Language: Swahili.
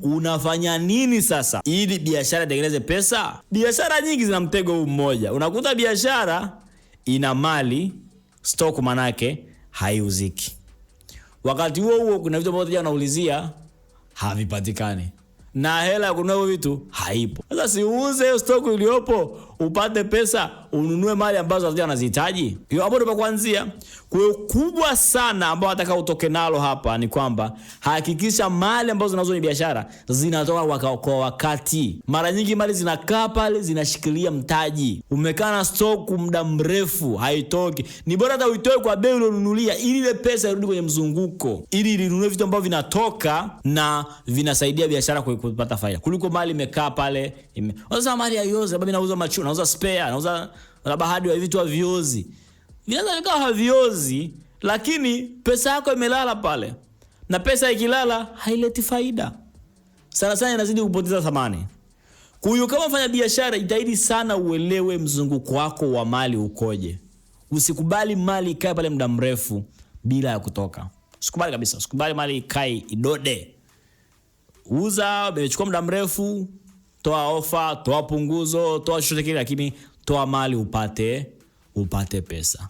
unafanya nini sasa ili biashara itengeneze pesa? Biashara nyingi zina mtego huu mmoja. Unakuta biashara ina mali, stock manake haiuziki. Wakati huo kuna vitu ambavyo wanaulizia havipatikani. Na hela ya kununua vitu haipo. Sasa si uuze stock iliyopo upate pesa, ununue mali ambazo wateja wanazihitaji. Hiyo hapo ndipo kuanzia. Kwa hiyo kubwa sana ambao nataka utoke nalo hapa ni kwamba hakikisha mali ambazo zinazo ni biashara zinatoka kwa wakati. Mara nyingi mali zinakaa pale zinashikilia mtaji. Umekaa na stock muda mrefu haitoki. Ni bora hata uitoe kwa bei uliyonunulia ili ile pesa irudi kwenye mzunguko. Ili inunue vitu ambavyo vinatoka na vinasaidia biashara kupata faida. Kuliko mali imekaa pale. Sasa mali haiozi, sababu inauza machu, nauza spare, nauza labda hadi wa vitu haviozi. Vinaweza vikawa haviozi, lakini pesa yako imelala pale. Na pesa ikilala haileti faida. Sana inazidi kupoteza thamani. Kwa hiyo kama mfanya biashara, jitahidi sana uelewe mzunguko wako wa mali ukoje. Usikubali mali ikae pale muda mrefu bila ya kutoka. Usikubali kabisa. Usikubali mali ikae idode. Uza, umechukua muda mrefu, toa ofa, toa punguzo, toa chochote kile, lakini toa mali upate pesa.